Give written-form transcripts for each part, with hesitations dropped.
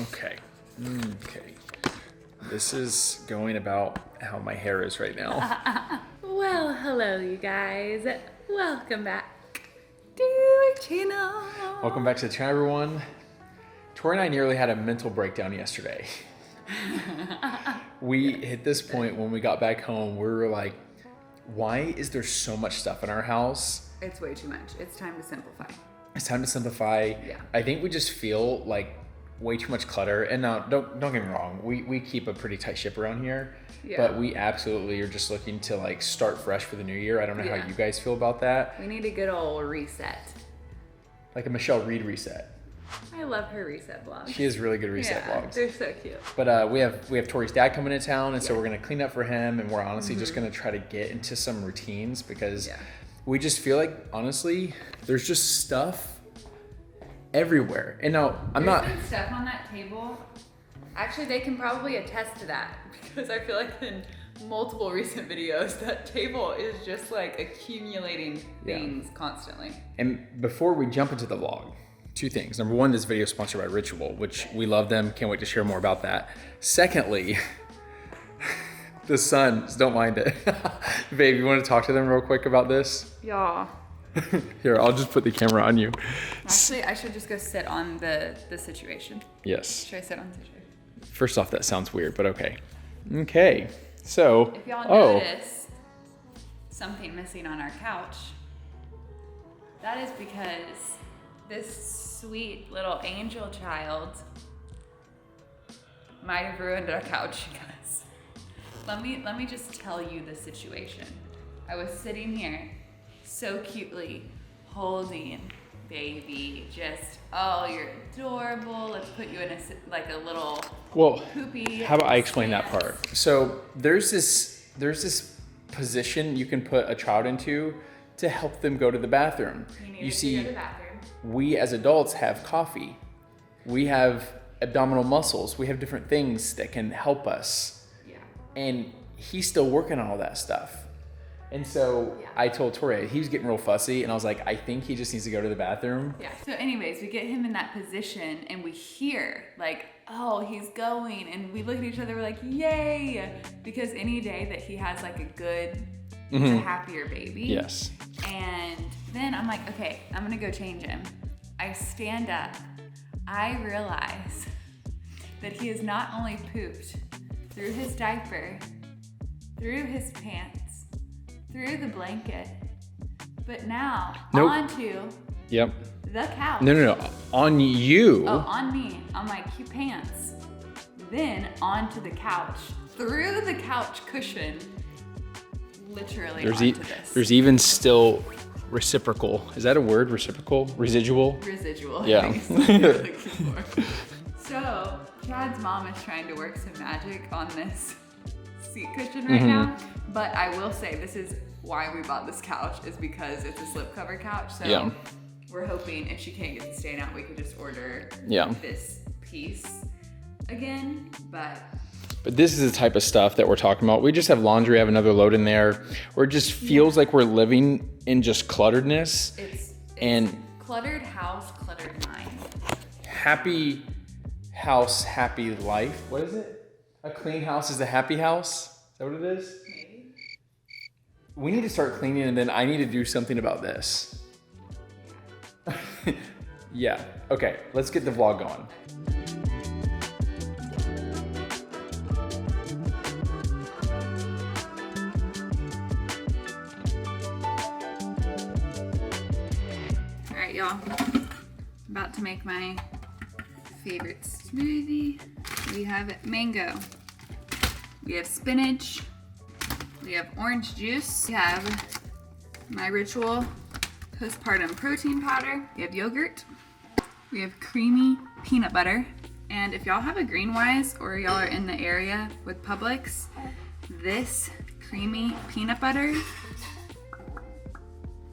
Okay. Okay. This is going about how my hair is right now. Well, hello you guys. Welcome back to our channel. Welcome back to the channel, everyone. Tori and I nearly had a mental breakdown yesterday. We hit this point when we got back home, we were like, why is there so much stuff in our house? It's way too much. It's time to simplify. It's time to simplify. Yeah. I think we just feel like way too much clutter. And now, don't get me wrong, we keep a pretty tight ship around here. Yeah. But we absolutely are just looking to like start fresh for the new year. I don't know how you guys feel about that. We need a good old reset. Like a Michelle Reed reset. I love her reset vlogs. She has really good reset vlogs. They're so cute. But we have Tori's dad coming to town, and so we're gonna clean up for him, and we're honestly just gonna try to get into some routines because we just feel like honestly there's just stuff everywhere. And now There's been stuff on that table. Actually, they can probably attest to that because I feel like in multiple recent videos that table is just like accumulating things constantly. And before we jump into the vlog, two things. Number one, this video is sponsored by Ritual, which we love them. Can't wait to share more about that. Secondly, the sons, don't mind it. Babe, you want to talk to them real quick about this? Yeah. Here, I'll just put the camera on you. Actually, I should just go sit on the situation. Yes. Should I sit on the situation? First off, that sounds weird, but okay. Okay, so. If y'all notice something missing on our couch, that is because this sweet little angel child might have ruined our couch, you guys. Let me just tell you the situation. I was sitting here so cutely holding baby, just, oh, you're adorable. Let's put you in a little poopy. How about I explain that part? So there's this position you can put a child into to help them go to the bathroom. You see, to go to the bathroom. We as adults have coffee. We have abdominal muscles. We have different things that can help us. Yeah. And he's still working on all that stuff. And so I told Tori, he was getting real fussy, and I was like, I think he just needs to go to the bathroom. Yeah. So anyways, we get him in that position, and we hear like, oh, he's going, and we look at each other, we're like, yay! Because any day that he has like a good, a happier baby. Yes. And then I'm like, okay, I'm gonna go change him. I stand up. I realize that he has not only pooped through his diaper, through his pants, through the blanket, but now onto the couch. No. On you. Oh, on me, on my cute pants. Then onto the couch, through the couch cushion, literally onto this. There's even still reciprocal. Is that a word? Reciprocal? Residual? Residual. Yeah. So, Chad's mom is trying to work some magic on this seat cushion right now. But I will say this is why we bought this couch, is because it's a slipcover couch. So we're hoping if she can't get the stain out, we could just order this piece again. But this is the type of stuff that we're talking about. We just have laundry, I have another load in there, where it just feels like we're living in just clutteredness. It's and cluttered house, cluttered mind. Happy house, happy life. What is it? A clean house is a happy house? Is that what it is? Maybe. We need to start cleaning, and then I need to do something about this. Yeah. Okay, let's get the vlog going. All right, y'all. About to make my favorite smoothie. We have mango. We have spinach. We have orange juice. We have my Ritual postpartum protein powder. We have yogurt. We have creamy peanut butter. And if y'all have a Greenwise or y'all are in the area with Publix, this creamy peanut butter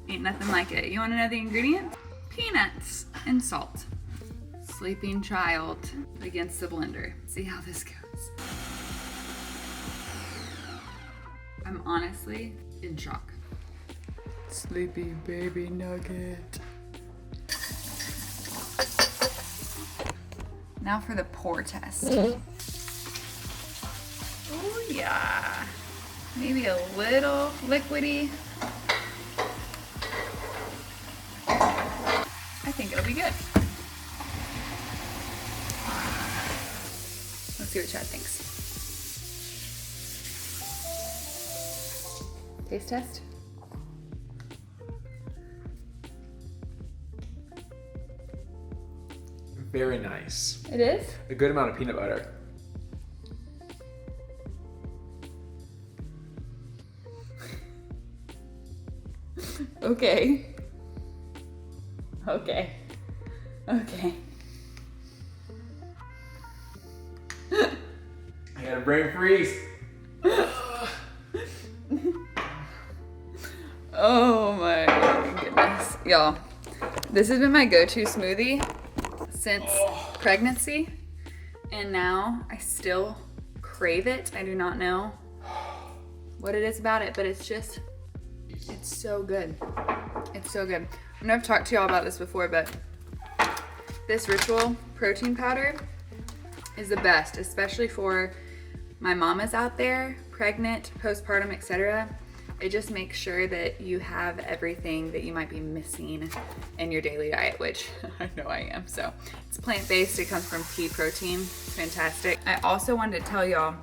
ain't nothing like it. You wanna know the ingredients? Peanuts and salt. Sleeping child against the blender. See how this goes. I'm honestly in shock. Sleepy baby nugget. Now for the pour test. Oh yeah. Maybe a little liquidy. I think it'll be good. Let's see what Chad thinks. Taste test. Very nice. It is? A good amount of peanut butter. Okay. Okay. Okay. I got a brain freeze. Oh my goodness. Y'all, this has been my go-to smoothie since pregnancy, and now I still crave it. I do not know what it is about it, but it's so good. It's so good. I know I've talked to y'all about this before, but this Ritual protein powder is the best, especially for my mamas out there, pregnant, postpartum, etc. It just makes sure that you have everything that you might be missing in your daily diet, which I know I am. So it's plant-based, it comes from pea protein, it's fantastic. I also wanted to tell y'all,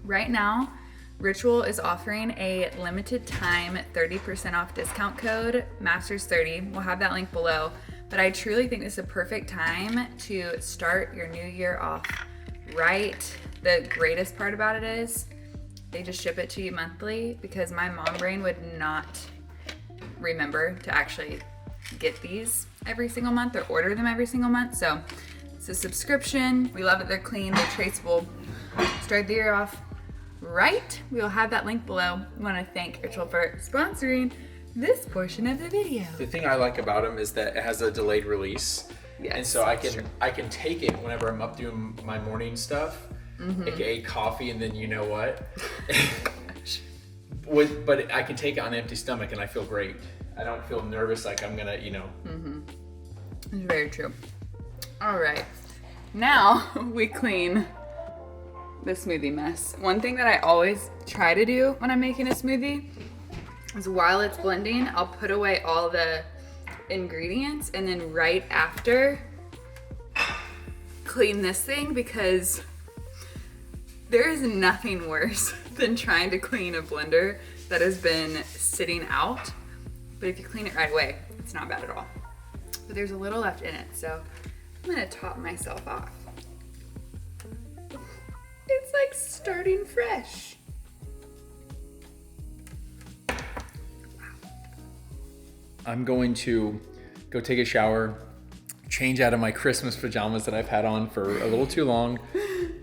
right now, Ritual is offering a limited time 30% off discount code, Masters30. We'll have that link below. But I truly think this is a perfect time to start your new year off right. The greatest part about it is they just ship it to you monthly, because my mom brain would not remember to actually get these every single month or order them every single month. So it's a subscription. We love it. They're clean, they're traceable. Start the year off right. We'll have that link below. I want to thank Ritual for sponsoring this portion of the video. The thing I like about them is that it has a delayed release. Yes, and so I can take it whenever I'm up doing my morning stuff, aka coffee, and then you know what? But I can take it on an empty stomach and I feel great. I don't feel nervous like I'm gonna, It's very true. All right, now we clean the smoothie mess. One thing that I always try to do when I'm making a smoothie is, while it's blending, I'll put away all the ingredients, and then right after, clean this thing, because there is nothing worse than trying to clean a blender that has been sitting out. But if you clean it right away, it's not bad at all. But there's a little left in it, so I'm gonna top myself off. It's like starting fresh. I'm going to go take a shower, change out of my Christmas pajamas that I've had on for a little too long,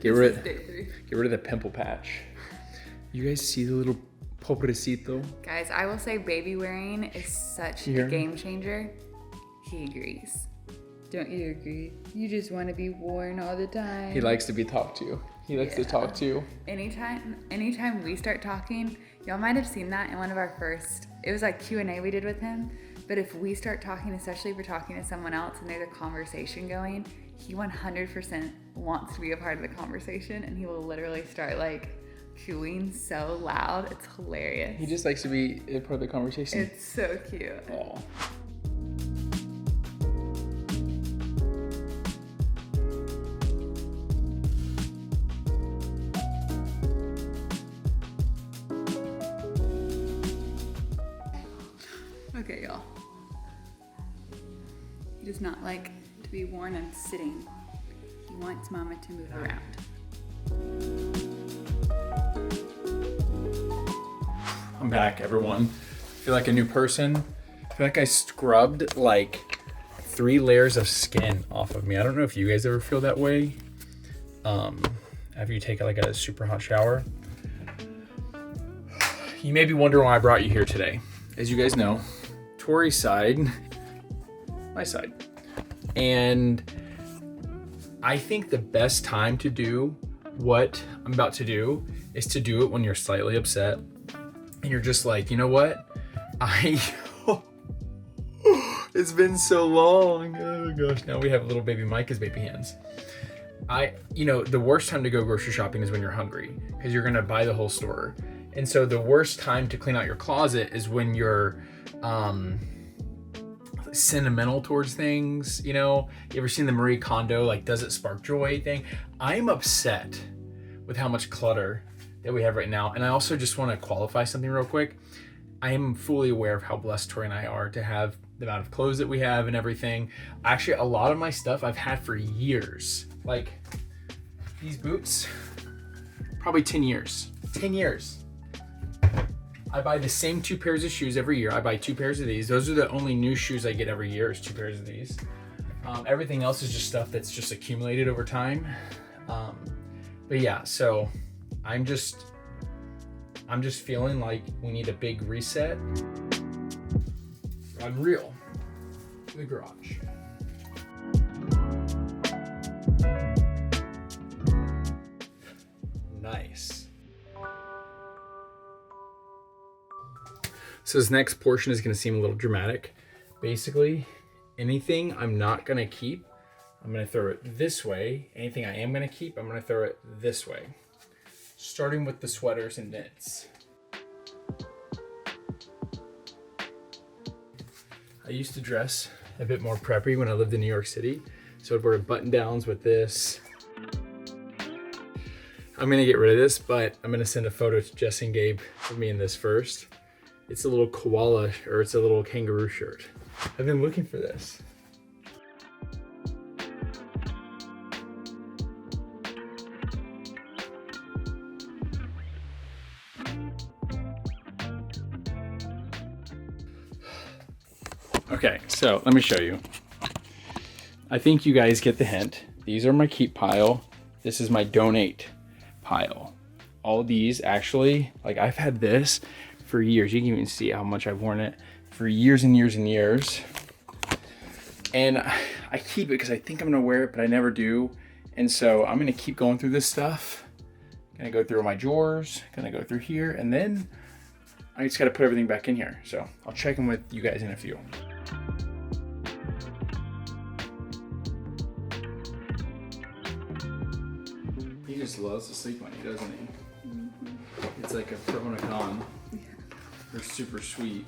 get rid of the pimple patch. You guys see the little pobrecito? Guys, I will say baby wearing is such a game changer. He agrees. Don't you agree? You just want to be worn all the time. He likes to be talked to. He likes to talk to. Anytime we start talking, y'all might have seen that in one of our first, it was like Q&A we did with him. But if we start talking, especially if we're talking to someone else and there's a conversation going, he 100% wants to be a part of the conversation, and he will literally start like cooing so loud. It's hilarious. He just likes to be a part of the conversation. It's so cute. Aww. Okay, y'all. He does not like to be worn and sitting. He wants Mama to move around. I'm back, everyone. I feel like a new person. I feel like I scrubbed like 3 layers of skin off of me. I don't know if you guys ever feel that way. After you take like a super hot shower. You may be wondering why I brought you here today. As you guys know, Tori's side, my side. And I think the best time to do what I'm about to do is to do it when you're slightly upset and you're just like, you know what? It's been so long. Oh gosh, now we have little baby Micah's baby hands. the worst time to go grocery shopping is when you're hungry because you're gonna buy the whole store. And so the worst time to clean out your closet is when you're sentimental towards things. You ever seen the Marie Kondo, like, does it spark joy thing? I'm upset with how much clutter that we have right now. And I also just want to qualify something real quick. I am fully aware of how blessed Tori and I are to have the amount of clothes that we have and everything. Actually, a lot of my stuff I've had for years. Like these boots, probably 10 years. 10 years. I buy the same 2 pairs of shoes every year. I buy 2 pairs of these. Those are the only new shoes I get every year is 2 pairs of these. Everything else is just stuff that's just accumulated over time. But yeah, so I'm just feeling like we need a big reset. Unreal. The garage. Nice. So this next portion is going to seem a little dramatic. Basically, anything I'm not going to keep, I'm going to throw it this way. Anything I am going to keep, I'm going to throw it this way. Starting with the sweaters and knits. I used to dress a bit more preppy when I lived in New York City. So I'd wear button downs with this. I'm gonna get rid of this, but I'm gonna send a photo to Jess and Gabe of me in this first. It's a little koala, or it's a little kangaroo shirt. I've been looking for this. Okay, so let me show you. I think you guys get the hint. These are my keep pile. This is my donate pile. All these actually, like, I've had this for years. You can even see how much I've worn it for years and years and years. And I keep it because I think I'm gonna wear it, but I never do. And so I'm gonna keep going through this stuff. Gonna go through my drawers, gonna go through here, and then I just gotta put everything back in here. So I'll check in with you guys in a few. He just loves to sleep on you, doesn't he? Mm-hmm. It's like a pro and a con. Yeah. They're super sweet.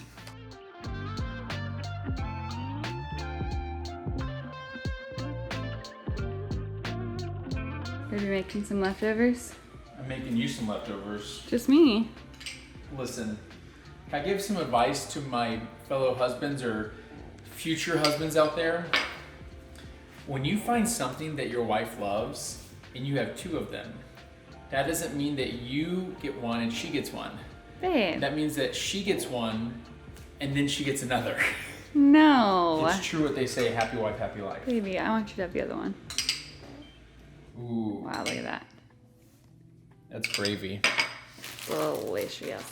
Are you making some leftovers? I'm making you some leftovers. Just me. Listen, can I give some advice to my fellow husbands or future husbands out there? When you find something that your wife loves and you have 2 of them, that doesn't mean that you get one and she gets one. Babe. That means that she gets one and then she gets another. No. It's true what they say, happy wife, happy life. Baby, I want you to have the other one. Ooh. Wow, look at that. That's gravy. Delicious.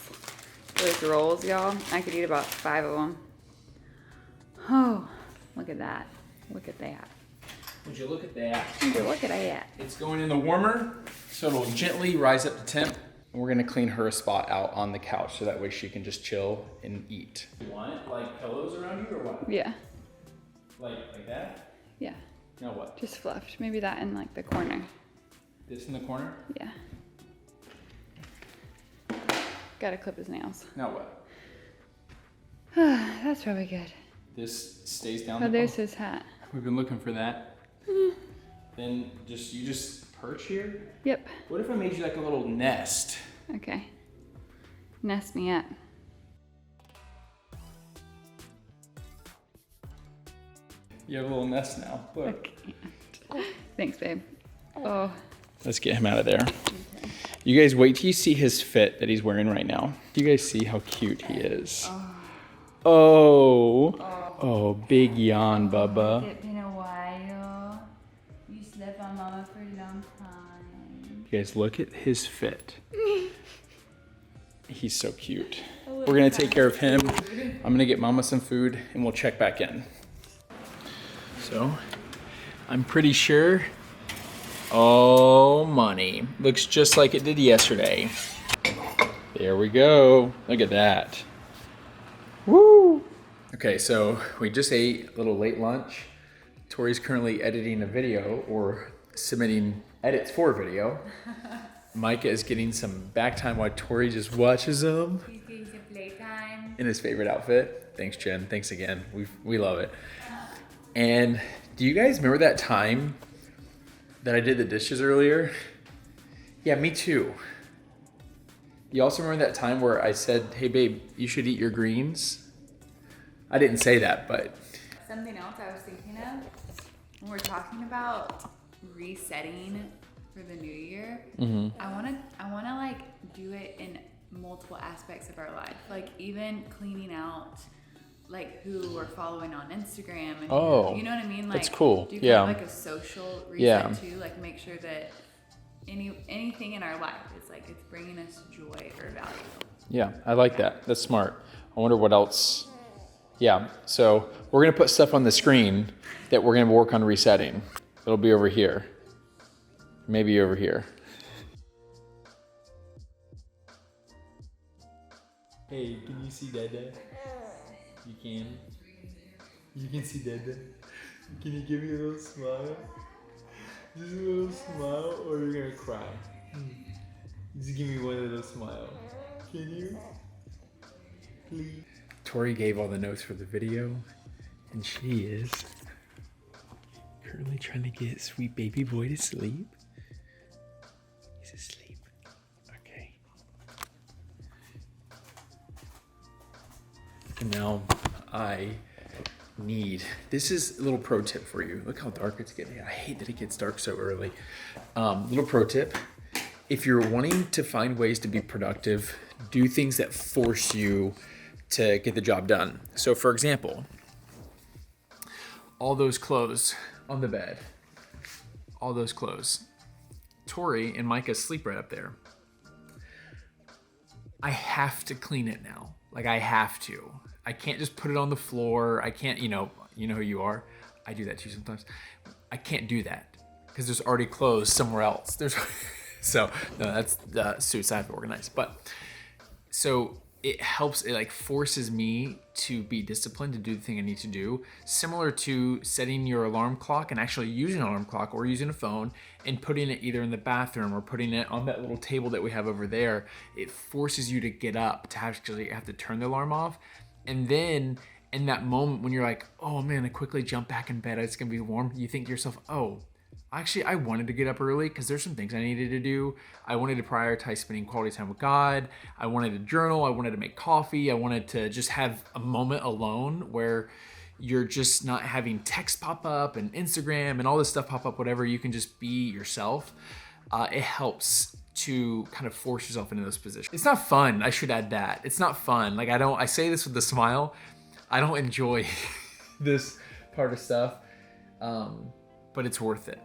Those rolls, y'all, I could eat about 5 of them. Oh, look at that. Look at that. Would you look at that? Look at that. It's going in the warmer, so it'll gently rise up to temp. And we're gonna clean her a spot out on the couch so that way she can just chill and eat. You want like pillows around you or what? Yeah. Like that? Yeah. Now what? Just fluffed. Maybe that in like the corner. This in the corner? Yeah. Gotta clip his nails. Now what? That's probably good. This stays down Oh, the there's his hat. We've been looking for that. Then you just perch here? Yep. What if I made you like a little nest? Okay. Nest me up. You have a little nest now. Look. Thanks, babe. Oh. Let's get him out of there. Okay. You guys wait till you see his fit that he's wearing right now. Do you guys see how cute he is? Oh, big yawn, Bubba. It's been a while. You slept on Mama for a long time. You guys look at his fit. He's so cute. We're gonna take care of him. I'm gonna get Mama some food and we'll check back in. So, I'm pretty sure, oh, money. Looks just like it did yesterday. There we go. Look at that. Woo! Okay, so we just ate a little late lunch. Tori's currently editing a video, or submitting edits for video. Micah is getting some back time while Tori just watches them. He's getting some playtime. In his favorite outfit. Thanks, Jen. Thanks again. We love it. And do you guys remember that time that I did the dishes earlier? Yeah, me too. You also remember that time where I said, hey babe, you should eat your greens? I didn't say that, but. Something else I was thinking of, when we're talking about resetting for the new year, I wanna like do it in multiple aspects of our life. Like even cleaning out like who we're following on Instagram and you know what I mean? Like that's cool. Do kind of like a social reset too, like make sure that anything in our life is like it's bringing us joy or value. Yeah, I like that. That's smart. I wonder what else. Yeah, so we're gonna put stuff on the screen that we're gonna work on resetting. It'll be over here. Maybe over here. Hey, can you see Dada? You can? You can see Dada? Can you give me a little smile? Just a little smile or you're gonna cry? Just give me one little smile. Can you? Please. Tori gave all the notes for the video, and she is currently trying to get sweet baby boy to sleep. He's asleep. Okay. And now this is a little pro tip for you. Look how dark it's getting. I hate that it gets dark so early. Little pro tip. If you're wanting to find ways to be productive, do things that force you to get the job done. So for example, all those clothes on the bed, all those clothes. Tori and Micah sleep right up there. I have to clean it now. Like I have to. I can't just put it on the floor. I can't, you know who you are. I do that too sometimes. I can't do that because there's already clothes somewhere else. So no, that's suicide organized. But so it helps, it like forces me to be disciplined to do the thing I need to do. Similar to setting your alarm clock and actually using an alarm clock or using a phone and putting it either in the bathroom or putting it on that little table that we have over there. It forces you to get up to actually have to turn the alarm off. And then in that moment when you're like, oh man, I quickly jump back in bed, it's gonna be warm. You think to yourself, oh, actually, I wanted to get up early because there's some things I needed to do. I wanted to prioritize spending quality time with God. I wanted to journal. I wanted to make coffee. I wanted to just have a moment alone where you're just not having text pop up and Instagram and all this stuff pop up, whatever. You can just be yourself. It helps to kind of force yourself into those positions. It's not fun. I should add that. It's not fun. Like I say this with a smile. I don't enjoy this part of stuff, but it's worth it.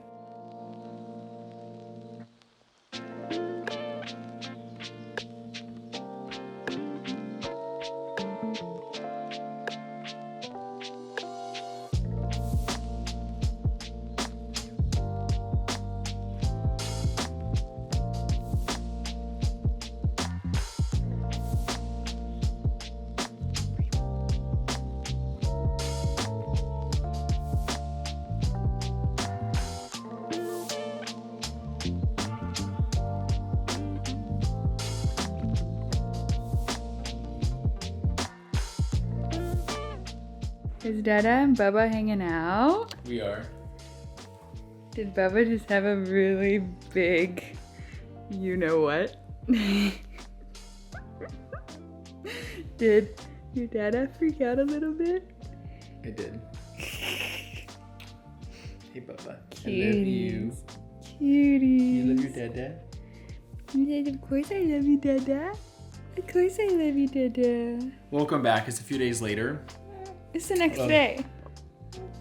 Is Dada and Bubba hanging out? We are. Did Bubba just have a really big, you know what? Did your Dada freak out a little bit? I did. Hey Bubba. Cuties. I love you. Cuties. You love your Dada? Yes, of course I love you, Dada. Of course I love you, Dada. Welcome back. It's a few days later. It's the next day.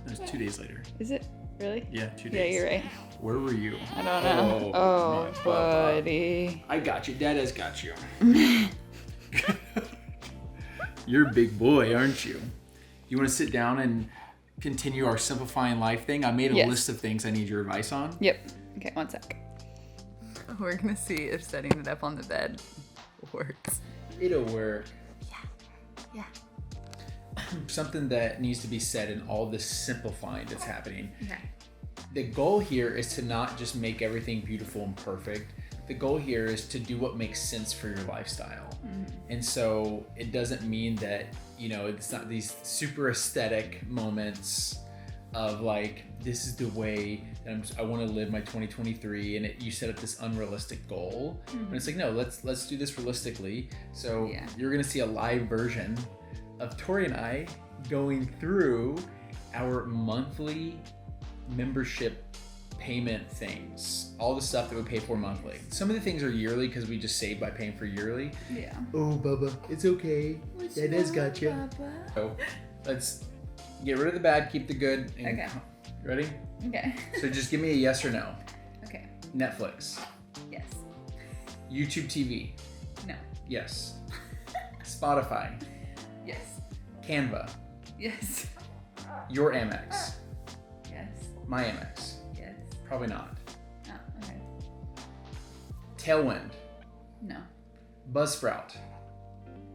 It's 2 days later. Is it? Really? Yeah, 2 days. Yeah, you're right. Where were you? I don't know. Oh, my buddy. I got you. Dada's got you. You're a big boy, aren't you? You want to sit down and continue our simplifying life thing? I made a list of things I need your advice on. Yep. Okay, one sec. We're going to see if setting it up on the bed works. It'll work. Yeah. Something that needs to be said in all this simplifying that's happening. Okay. the goal here is to not just make everything beautiful and perfect. The goal here is to do what makes sense for your lifestyle. And so it doesn't mean that, you know, it's not these super aesthetic moments of like, this is the way that I want to live my 2023, and you set up this unrealistic goal. And it's like, no, let's do this realistically. So you're gonna see a live version of Tori and I going through our monthly membership payment things, all the stuff that we pay for monthly. Some of the things are yearly because we just save by paying for yearly. Yeah. Oh, Bubba, it's okay. Dada's got you. Bubba? So let's get rid of the bad, keep the good. And Okay. You ready? Okay. So just give me a yes or no. Okay. Netflix. Yes. YouTube TV. No. Yes. Spotify. Yes. Canva. Yes. Your Amex. Yes. My Amex. Yes. Probably not. Oh, okay. Tailwind. No. Buzzsprout.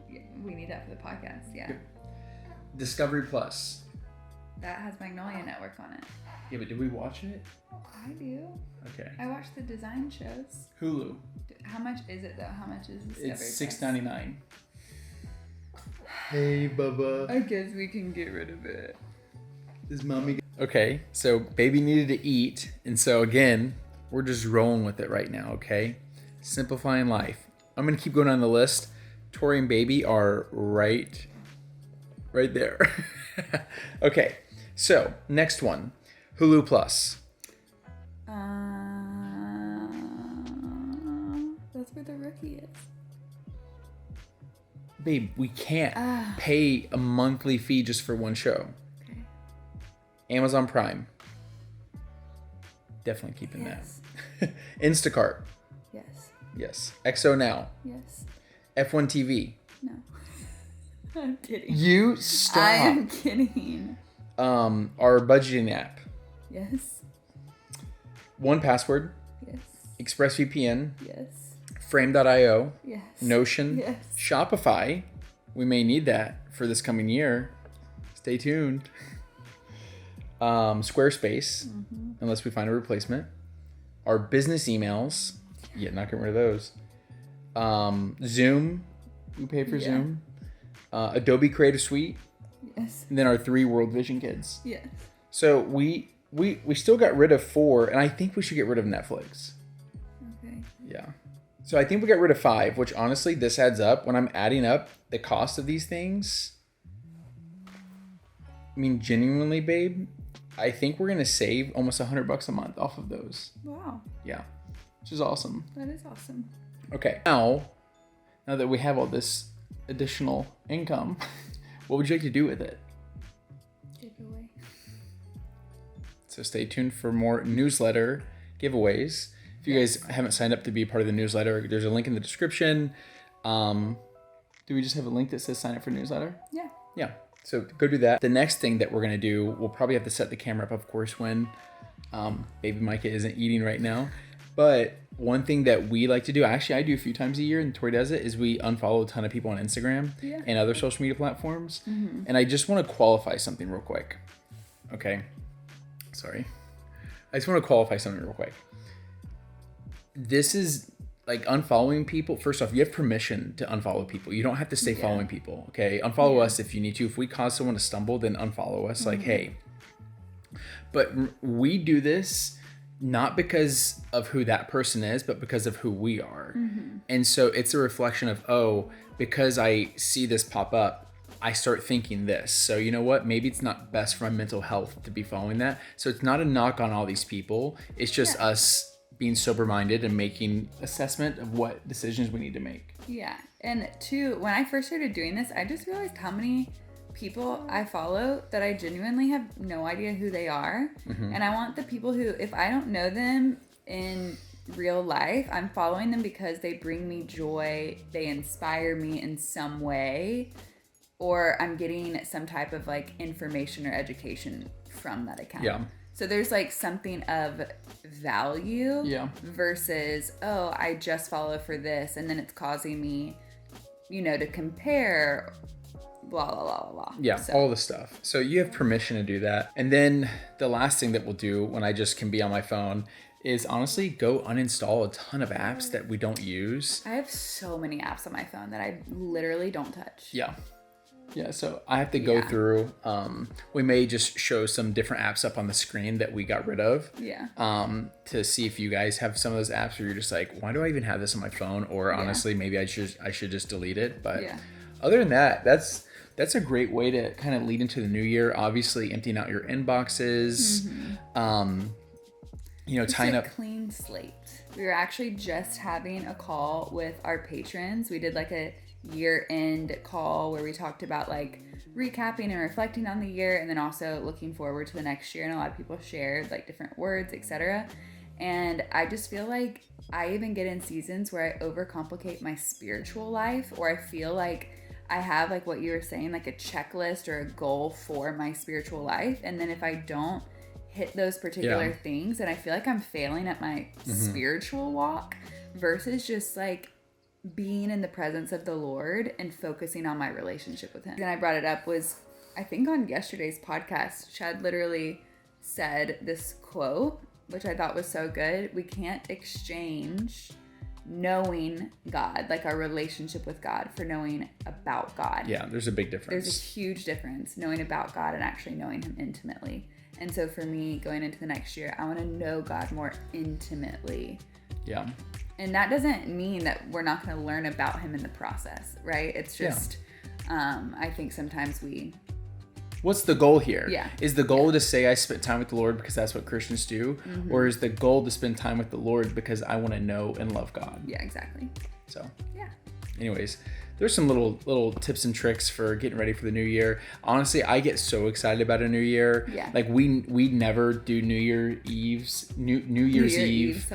Yeah, we need that for the podcast. Yeah. Yep. Discovery Plus. That has Magnolia Network on it. Yeah, but did we watch it? I do. Okay. I watch the design shows. Hulu. How much is it though? How much is Discovery It's Plus? $6.99. Hey, Bubba. I guess we can get rid of it. Is mommy? Okay, so baby needed to eat, and so again, we're just rolling with it right now. Okay, simplifying life. I'm gonna keep going on the list. Tori and baby are right there. Okay, so next one, Hulu Plus. That's where the rookie is. Babe, we can't pay a monthly fee just for one show. Okay. Amazon Prime. Definitely keeping Yes. that. Instacart. Yes. Yes. XO Now. Yes. F1 TV. No. I'm kidding. You stop. I am kidding. Our budgeting app. Yes. 1Password. Yes. ExpressVPN. Yes. Frame.io. Yes. Notion. Yes. Shopify. We may need that for this coming year. Stay tuned. Squarespace, unless we find a replacement. Our business emails. Yeah, not getting rid of those. Zoom. We pay for Zoom. Adobe Creative Suite. Yes. And then our 3 World Vision kids. Yes. So we still got rid of 4, and I think we should get rid of Netflix. Okay. Yeah. So I think we got rid of 5, which honestly, this adds up. When I'm adding up the cost of these things, I mean, genuinely, babe, I think we're going to save almost $100 a month off of those. Wow. Yeah. Which is awesome. That is awesome. Okay. Now that we have all this additional income, what would you like to do with it? Giveaway. So stay tuned for more newsletter giveaways. If you guys haven't signed up to be part of the newsletter, there's a link in the description. Do we just have a link that says sign up for newsletter? Yeah. Yeah. So go do that. The next thing that we're going to do, we'll probably have to set the camera up, of course, when baby Micah isn't eating right now. But one thing that we like to do, actually I do a few times a year and Tori does it, is we unfollow a ton of people on Instagram and other social media platforms. And I just want to qualify something real quick. Okay. Sorry. I just want to qualify something real quick. This is like unfollowing people. First off, you have permission to unfollow people. You don't have to stay following people. Okay. Unfollow us if you need to. If we cause someone to stumble, then unfollow us. Like, hey. But we do this not because of who that person is, but because of who we are. And so it's a reflection of, because I see this pop up, I start thinking this. So you know what? Maybe it's not best for my mental health to be following that. So it's not a knock on all these people. It's just us being sober-minded and making assessment of what decisions we need to make. Yeah. And 2, when I first started doing this, I just realized how many people I follow that I genuinely have no idea who they are. And I want the people who, if I don't know them in real life, I'm following them because they bring me joy, they inspire me in some way, or I'm getting some type of like information or education from that account. Yeah. So there's like something of value versus, I just follow for this, and then it's causing me, to compare blah, blah, blah, blah, blah. Yeah, all the stuff. So you have permission to do that. And then the last thing that we'll do when I just can be on my phone is honestly go uninstall a ton of apps that we don't use. I have so many apps on my phone that I literally don't touch. Yeah. Yeah, so I have to go through. We may just show some different apps up on the screen that we got rid of. Yeah. To see if you guys have some of those apps where you're just like, why do I even have this on my phone? Or honestly, maybe I should just delete it. But other than that, that's a great way to kind of lead into the new year. Obviously, emptying out your inboxes. Tying up clean slate. We were actually just having a call with our patrons. We did like a year-end call where we talked about like recapping and reflecting on the year, and then also looking forward to the next year. And a lot of people shared like different words, etc. And I just feel like I even get in seasons where I overcomplicate my spiritual life, or I feel like I have, like what you were saying, like a checklist or a goal for my spiritual life. And then if I don't hit those particular things, and I feel like I'm failing at my spiritual walk, versus just like being in the presence of the Lord and focusing on my relationship with him. And I brought it up was, I think on yesterday's podcast, Chad literally said this quote, which I thought was so good. We can't exchange knowing God, like our relationship with God, for knowing about God. Yeah, there's a big difference. There's a huge difference, knowing about God and actually knowing him intimately. And so for me, going into the next year, I want to know God more intimately. Yeah. And that doesn't mean that we're not going to learn about him in the process, right? It's just, I think sometimes what's the goal here? Yeah. Is the goal to say I spent time with the Lord because that's what Christians do? Or is the goal to spend time with the Lord because I want to know and love God? Yeah, exactly. So, yeah. Anyways, there's some little tips and tricks for getting ready for the new year. Honestly, I get so excited about a new year. Yeah. Like we never do New Year's Eve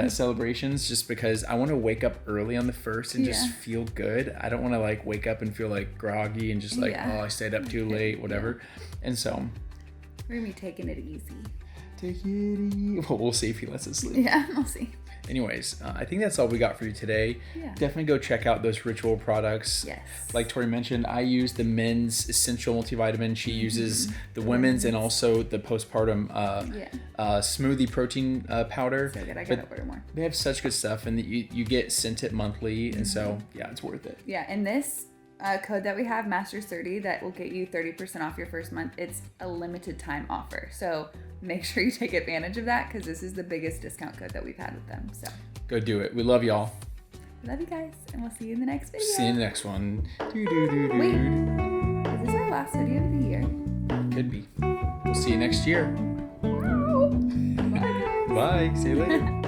celebrations, just because I want to wake up early on the 1st and just feel good. I don't want to like wake up and feel like groggy and just like, oh, I stayed up too late, whatever. And so we're gonna be taking it easy. Take it easy. Well, we'll see if he lets us sleep. Yeah, we'll see. Anyways, I think that's all we got for you today. Yeah. Definitely go check out those Ritual products. Yes. Like Tori mentioned, I use the men's essential multivitamin. She uses the women's and also the postpartum smoothie protein powder. So good. I gotta order more. They have such good stuff, and you get sent it monthly, and so it's worth it. Yeah, and this code that we have, Masters30, that will get you 30% off your first month. It's a limited time offer, so make sure you take advantage of that, because this is the biggest discount code that we've had with them. So go do it. We love y'all. We love you guys, and we'll see you in the next video. See you in the next one. Wait, is this our last video of the year? Could be. We'll see you next year. Bye. Bye. See you later.